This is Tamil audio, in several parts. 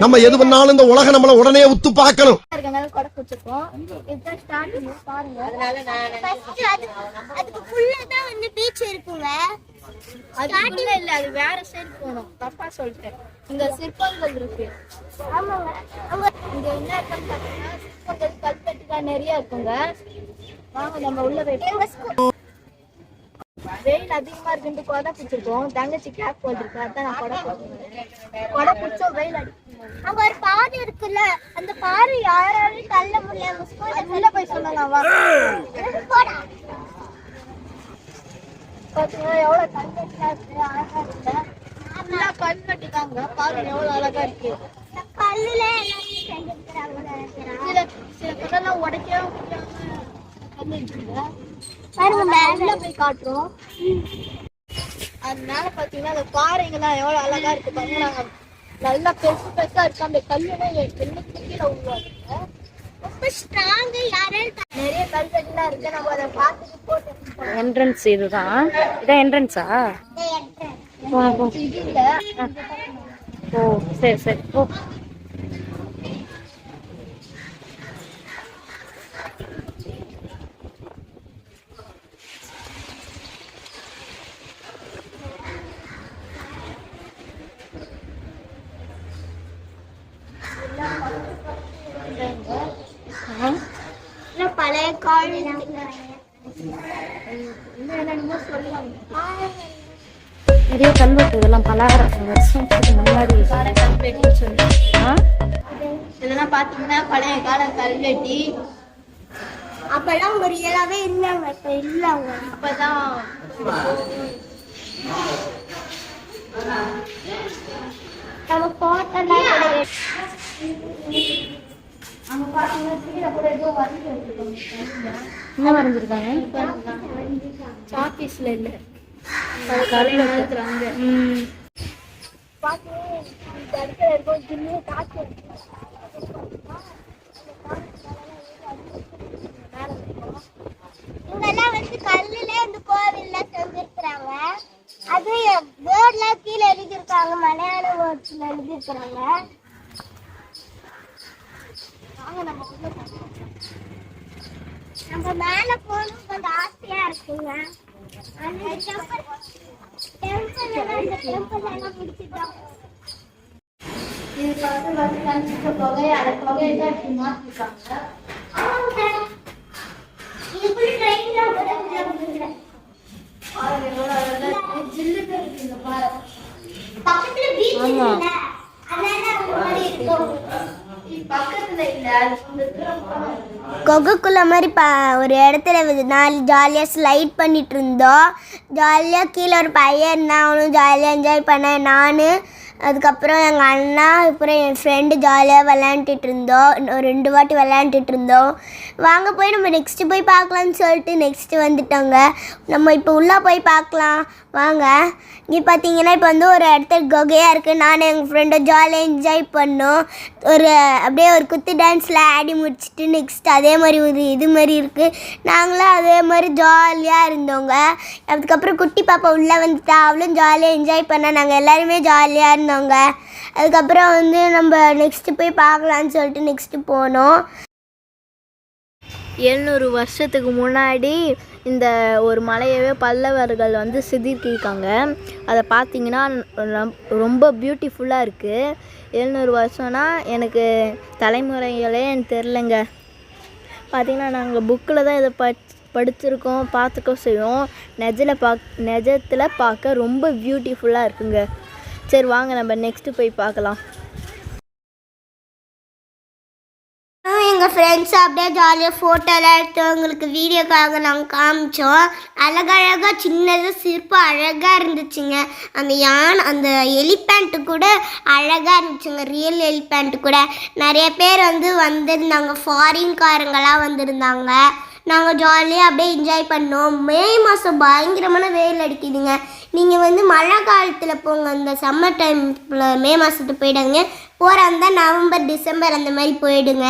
நம்ம எது பண்ணாலும் இந்த உலகம் நம்மள உடனே உத்து பார்க்கணும். அது வேற சைடு போகணும். தப்பா சொல்லிட்டேன். இங்க சிற்பங்கள் இருக்கு. இங்க என்ன இருக்குன்னு பாத்தீங்கன்னா சிற்பங்கள் கல்வெட்டுலாம் நிறைய இருக்குங்க. வாங்க நம்ம உள்ள போய் வெயில் அதிகமா இருக்குன்னு கொடை பிடிச்சிருக்கோம். தங்கச்சி கேப் போட்டிருக்கு. அதான் நான் கொடை பிடிச்சோம். வெயில் அடிக்கும். அங்க ஒரு பாறை இருக்குல்ல, அந்த பாறை யாராலும் தள்ள முடியல. உள்ள போய் சொன்னாங்க. பாத்தீங்கன்னா எவ்வளவு கல்வெட்டா இருக்கு, அழகா இருக்கு. நல்லா கல்வெட்டுக்காங்க. பாருங்க எவ்வளவு அழகா இருக்கு. கல்லுல சில கல்லெல்லாம் உடைக்கவே முடியாம பண்ணிருக்குங்க. உள்ள போய் காட்டுறோம். அதனால பாத்தீங்கன்னா அந்த பாறைங்கெல்லாம் எவ்வளவு அழகா இருக்கு பாருங்க. நல்லா பெருசு பெருசா இருக்கு. அந்த கல்லுலாம் கீழே உருவாங்க. ரொம்ப ஸ்ட்ராங். நிறைய கல்வெட்டுலாம் இருக்கு. நம்ம அதை பார்த்துட்டு போட்டு என்ட்ரன்ஸ் இதுதான். இதான் என்ட்ரன்ஸா? இது இல்ல. ஓ சரி சரி. ஓ பழைய காலம் நிறைய கல்வெட்டு இதெல்லாம் பல வருஷத்துக்கு முன்னாடி இதெல்லாம் பாத்தீங்கன்னா பழைய கால கல்வெட்டி. அப்பெல்லாம் ஒரு ரியலாவே இல்லைங்க. இப்ப இல்ல. அவங்க அப்பதான் நம்ம போட்டோலாம் அங்க பாத்தீங்கன்னா கீழே கூட ஏதோ வரைஞ்சிருக்காங்க. என்ன வரைஞ்சிருக்காங்க? சாப்பீஸ்ல இல்ல, காலையில அங்க பாத்து இந்த இடத்துல இருக்கோ ஜில்லு காத்து. இவங்கெல்லாம் வந்து கல்லுல இந்த கோவில்ல செஞ்சிருக்கிறாங்க. அது போர்ட்ல கீழே எழுதியிருக்காங்க. மலையாள வேர்ட்ஸ்ல எழுதியிருக்கிறாங்க. நம்ம மேல போகணும் கொஞ்சம் ஆசையா இருக்குங்க. அந்த டெம்பிள் எல்லாம் முடிச்சிட்டோம். இதுக்கு வந்து கணிச்சிட்ட தொகை, அந்த தொகையை தான் இப்படி மாத்திருக்காங்க. இதுக்குள்ள ட்ரெயின்ல கூட முடியல. ஜில்லுக்கு இருக்கு இந்த பாறை. பக்கத்துல பீச் இல்ல, அதனால அந்த மாதிரி இருக்கும். பக்கத்துல இல்ல, அது கொகுக்குள்ள மாதிரி ஒரு இடத்துல நாலு ஜாலியாக ஸ்லைட் பண்ணிட்டு இருந்தோம். ஜாலியாக கீழே ஒரு பையன் இருந்தான். அவனும் ஜாலியாக என்ஜாய் பண்ணேன். நான் அதுக்கப்புறம் எங்கள் அண்ணா அப்புறம் என் ஃப்ரெண்டு ஜாலியாக விளையாண்டுட்டு இருந்தோம். ஒரு 2 வாட்டி விளையாண்டுட்டு இருந்தோம். வாங்க போய் நம்ம நெக்ஸ்ட்டு போய் பார்க்கலான்னு சொல்லிட்டு நெக்ஸ்ட்டு வந்துட்டோங்க. நம்ம இப்போ உள்ளே போய் பார்க்கலாம் வாங்க. இங்கே பார்த்தீங்கன்னா இப்போ வந்து ஒரு இடத்துல குகையாக இருக்குது. நான் எங்கள் ஃப்ரெண்டும் ஜாலியாக என்ஜாய் பண்ணோம். அப்படியே ஒரு குத்து டான்ஸில் ஆடி முடிச்சுட்டு நெக்ஸ்ட் அதே மாதிரி ஒரு இது மாதிரி இருக்குது. நாங்களும் அதே மாதிரி ஜாலியாக இருந்தோங்க. அதுக்கப்புறம் குட்டி பாப்பா உள்ளே வந்துட்டா. அவளும் ஜாலியாக என்ஜாய் பண்ணா. நாங்கள் எல்லாருமே ஜாலியாக இருந்தோங்க. அதுக்கப்புறம் வந்து நம்ம நெக்ஸ்ட்டு போய் பார்க்கலான்னு சொல்லிட்டு நெக்ஸ்ட்டு போனோம். 700 வருஷத்துக்கு முன்னாடி இந்த ஒரு மலையவே பல்லவர்கள் வந்து சிதிர்க்கிருக்காங்க. அதை பார்த்தீங்கன்னா ரொம்ப பியூட்டிஃபுல்லாக இருக்குது. 700 வருஷம்னா எனக்கு தலைமுறைகளே எனக்கு தெரிலங்க. பார்த்திங்கன்னா நாங்கள் புக்கில் தான் இதை படிச்சிருக்கோம், பார்த்துக்க செய்வோம். நிஜத்தில் பார்க்க ரொம்ப பியூட்டிஃபுல்லாக இருக்குங்க. சரி வாங்க நம்ம நெக்ஸ்ட்டு போய் பார்க்கலாம். எங்கள் ஃப்ரெண்ட்ஸ் அப்படியே ஜாலியாக ஃபோட்டோலாம் எடுத்து உங்களுக்கு வீடியோக்காக நாங்கள் காமிச்சோம். அழகழகாக சின்னதாக சிற்பம் அழகாக இருந்துச்சுங்க. அந்த யானை அந்த எலிஃபேண்ட்டு கூட அழகாக இருந்துச்சுங்க. ரியல் எலிஃபேண்ட்டு கூட நிறைய பேர் வந்திருந்தாங்க. ஃபாரின்காரங்களாம் வந்திருந்தாங்க. நாங்கள் ஜாலியாக அப்படியே என்ஜாய் பண்ணோம். மே மாதம் பயங்கரமான வெயில் அடிக்குதுங்க. நீங்கள் மழை காலத்தில் போங்க. இந்த சம்மர் டைமில் மே மாதத்துக்கு போயிடுங்க. போகிறா இருந்தால் நவம்பர் டிசம்பர் அந்த மாதிரி போயிடுங்க.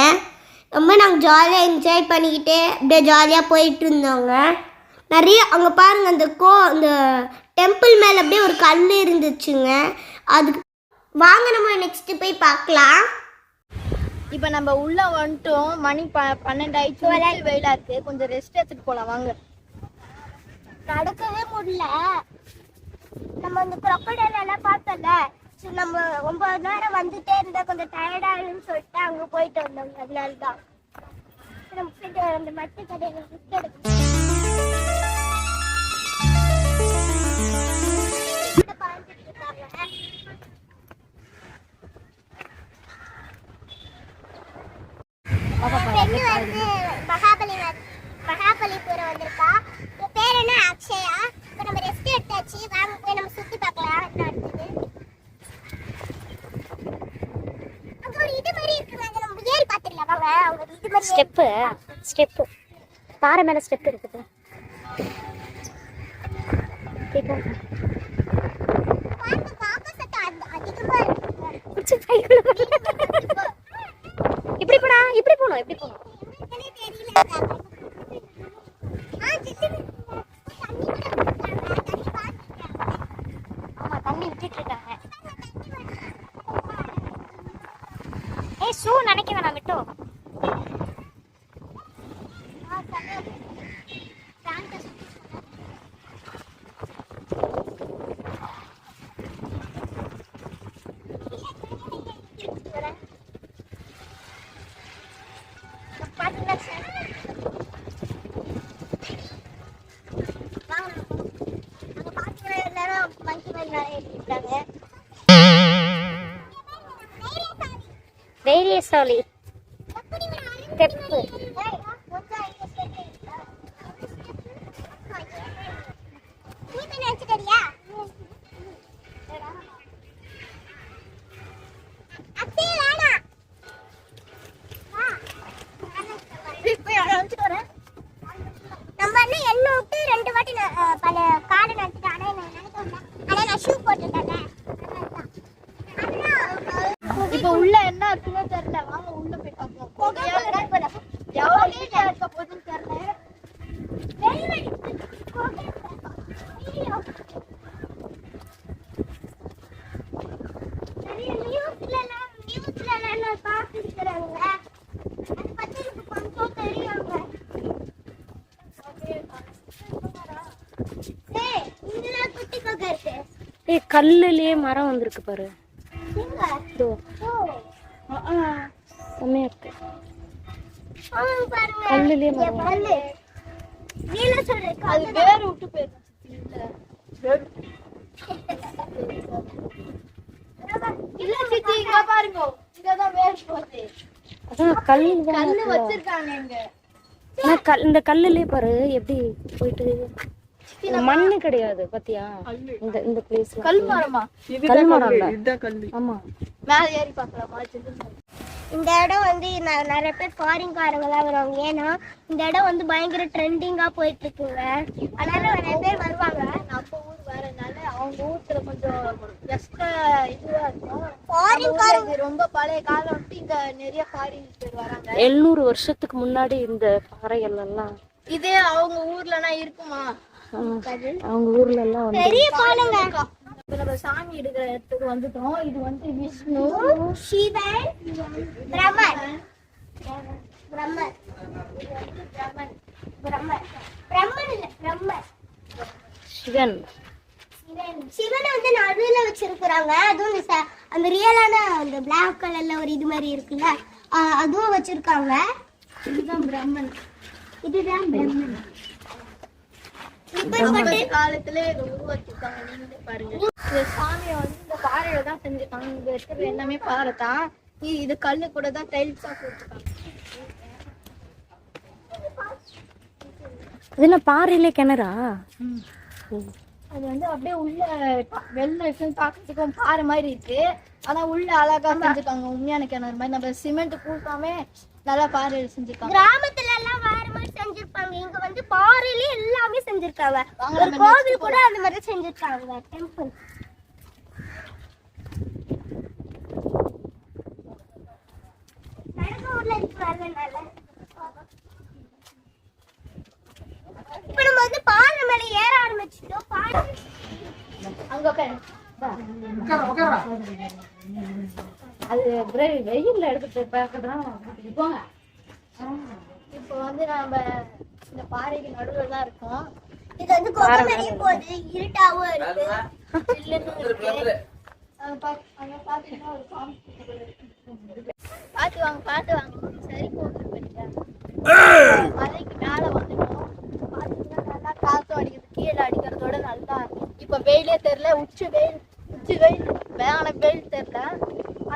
ரொம்ப நாங்கள் ஜாலியாக என்ஜாய் பண்ணிக்கிட்டே அப்படியே ஜாலியாக போயிட்டு இருந்தோங்க. நிறைய அங்கே பாருங்கள் அந்த டெம்பிள் மேலே அப்படியே ஒரு கல் இருந்துச்சுங்க. அதுக்கு வாங்க நம்ம நெக்ஸ்ட் போய் பார்க்கலாம். இப்போ நம்ம உள்ள வந்துட்டோம். மணி 12 ஆயிடுச்சு. வெயிலா இருக்கு. கொஞ்சம் ரெஸ்ட் எடுத்துட்டு போலாம் வாங்க. நடக்கவே முடியல. நம்ம அந்த crocodile எல்லாம் பார்த்தோம்ல, சரி நம்ம 9 நேரம் வந்துட்டே இருந்தா கொஞ்சம் டயர்டாகுன்னு சொல்லிட்டு அங்கே போயிட்டு வந்தோங்க. அதனால தான் நம்ம போயிட்டு அந்த மட்டு கடையில் புக் எடுக்கணும். மகாபலிபுரம் வந்திருக்கா. பேர் என்ன? அக்ஷயா. இப்போ நம்ம ரெஸ்ட் எடுத்தாச்சு. வாங்க போய் நம்ம சுற்றி பார்க்கலாம். என்ன அடுத்தது அங்கே ஒரு இது மாதிரி இருக்குங்க. அங்கே நம்ம ஏறி பார்த்துடலாம் வாங்க. அவங்க இது மாதிரி ஸ்டெப்பு பாறை மேலே ஸ்டெப் இருக்குது. இப்படி போனோம் இப்படி போனோம். ஆமா தண்ணி விட்டுட்டு இருக்காங்க. ஷூ நினைக்க வேணாம் விட்டோ. தைரியசாலி ஸ்டெப்பு. நம்ம என்ன விட்டு 2 வாட்டி பல காடு நட்டுட்டு ஆனால் நான் ஷூ போட்டுட்டேன். இப்போ உள்ள என்ன இருக்குன்னு தெரியல. வாங்க உள்ள போய் பார்ப்போம். எவ்வளோ நீட்டா இருக்க போதுன்னு தெரியல. நியூஸ்ல பார்த்துருக்குறாங்க. அதை பற்றி எனக்கு கொஞ்சம் தெரியுங்க. இங்கெல்லாம் குட்டி கொக்கை இருக்கு. கல்லுலயே மரம் வந்திருக்கு பாரு. செம்மையா இருக்கு. கல்லுலயே மரம். அது வேறு விட்டு போயிருக்கு. இல்ல சித்தி இங்க பாருங்க. இங்கதான் வேறு போகுது. அதான் கல்லு வச்சிருக்காங்க இங்க. இந்த கல்லுலயே பாரு எப்படி போயிட்டு. மண்ணு கிடையாது பாத்தியா? இந்த பிளேஸ் கல் மரமா? கல் மரம் இல்ல. ஆமா மேல ஏறி பார்க்கலாமா? இந்த இடம் வந்து நிறைய பேர் ஃபாரின்காரங்களாம் வருவாங்க. ஏன்னா இந்த இடம் வந்து பயங்கர ட்ரெண்டிங்கா போயிட்டு இருக்குங்க. அதனால நிறைய பேர் வருவாங்க. நம்ம ஊர் வரனால அவங்க ஊர்ல கொஞ்சம் எக்ஸ்ட்ரா இதுவா இருக்கும். ஃபாரின்காரங்க ரொம்ப பழைய காலம் வந்து இங்க நிறைய ஃபாரின் பேர் வராங்க. 700 வருஷத்துக்கு முன்னாடி இந்த பாறைகள் எல்லாம் இதே அவங்க ஊர்லனா இருக்குமா? அவங்க ஊர்ல எல்லாம் வந்து பெரிய பாலங்க. நம்ம சாமி எடுக்கிற இடத்துக்கு வந்துட்டோம். இது வந்து விஷ்ணு, சிவன், பிரம்மன். சிவன். சிவனை வந்து நடுவுல வச்சிருக்கிறாங்க. அதுவும் அந்த ரியலான அந்த பிளாக் கலர்ல ஒரு இது மாதிரி இருக்குல்ல, அதுவும் வச்சிருக்காங்க. இதுதான் பிரம்மன். காலத்துல இதை உருவாக்கிருக்காங்க. நீங்களே பாருங்க. இந்த சாமியை வந்து இந்த பாறையில தான் செஞ்சிருக்காங்க. இங்க இருக்கிற எல்லாமே பாறை தான். இது கல்லு கூட தான் டைல்ஸா போட்டுருக்காங்க. இதுல பாறையில கிணறா? அது வந்து அப்படியே உள்ள வெள்ளம் இருக்குன்னு பாக்கிறதுக்கும் பாறை மாதிரி இருக்கு. ஆனா உள்ள அழகா செஞ்சுருக்காங்க. உண்மையான கிணறு மாதிரி. நம்ம சிமெண்ட் பூசாம நல்லா பாறை செஞ்சிருக்காங்க. கிராமத்துல எல்லாம் வேற மாதிரி செஞ்சிருப்பாங்க. இங்க வந்து பாறையிலே எல்லாமே செஞ்சிருக்காங்க. ஒரு கோவில் கூட அந்த மாதிரி செஞ்சிருக்காங்க. டெம்பிள் ஊர்ல இருக்கிறதுனால இப்ப நம்ம வந்து பாறை மேல ஏற ஆரம்பிச்சிட்டோம். அது வெயில்ல எடுத்துட்டு பார்க்கதான் போங்க. இப்போ வந்து நம்ம இந்த பாறைக்கு நடுவில் தான் இருக்கோம். இது வந்து கொகை நிறைய போகுது, இருட்டாவும் இருக்கு. சில்லுன்னு இருக்கு. அங்க பாத்தீங்கன்னா ஒரு பாட்டு வாங்க சரி போட்டு மலைக்கு மேல வந்துட்டோம். பாத்தீங்கன்னா நல்லா காத்து அடிக்கிறது, கீழே அடிக்கிறதோட நல்லா. இப்ப வெயிலே தெரியல, உச்சி வெயில் வேண வெயில் தெரியல.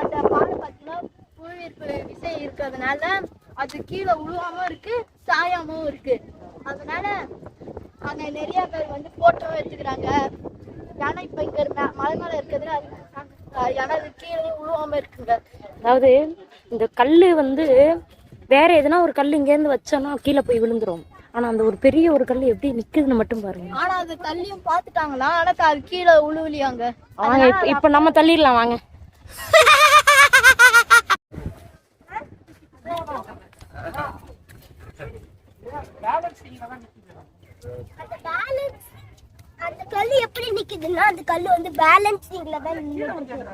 அந்த பாறை பாத்தீங்கன்னா புவியீர்ப்பு விசை இருக்கிறதுனால அது கீழே உழுவாம இருக்கு, சாயாமவும் இருக்கு. அதனால அங்க நிறைய பேர் வந்து போட்டோ எடுத்துக்கிறாங்க. ஏன்னா இப்ப இங்க மலை மேல இருக்கிறதுல ஏன்னா அது கீழே உழுவாம இருக்குங்க. அதாவது இந்த கல்லு வந்து வேற எதுனா ஒரு கல் இங்க இருந்து வச்சோம்னா கீழே போய் விழுந்துரும். ஆனா அந்த ஒரு பெரிய ஒரு கல் எப்படி நிக்குதுன்னு மட்டும் பாருங்க. ஆனா அது தள்ளியும் பாத்துட்டாங்களா, ஆனா அது கீழே உழுவலியாங்க. வாங்க இப்ப நம்ம தள்ளிடலாம் வாங்க. அந்த கல் எப்படி நிக்குதுன்னா அந்த கல் வந்து பேலன்சிங்ல தான் நிக்குது.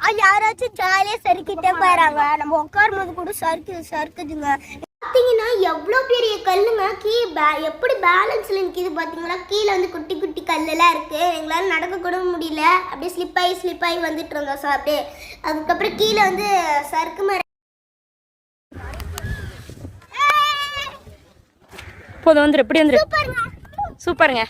அது யாராச்சும் ஜாலியா சறுக்கிட்டே போயிறாங்க. நம்ம உட்காரும் போது கூட சறுக்குதுங்க. பார்த்தீங்கன்னா எவ்வளோ பெரிய கல்லுங்க எப்படி பேலன்ஸ்ல நிற்கிது பார்த்தீங்களா. கீழே வந்து குட்டி குட்டி கல்லெல்லாம் இருக்கு. எங்களால் நடக்க கூட முடியல, அப்படியே ஸ்லிப் ஆகி வந்துட்டு இருந்தோம். ஸோ அப்படியே அதுக்கப்புறம் கீழே வந்து சறுக்கு மாதிரி போதும் வந்துரு, எப்படி வந்துரு, சூப்பருங்க.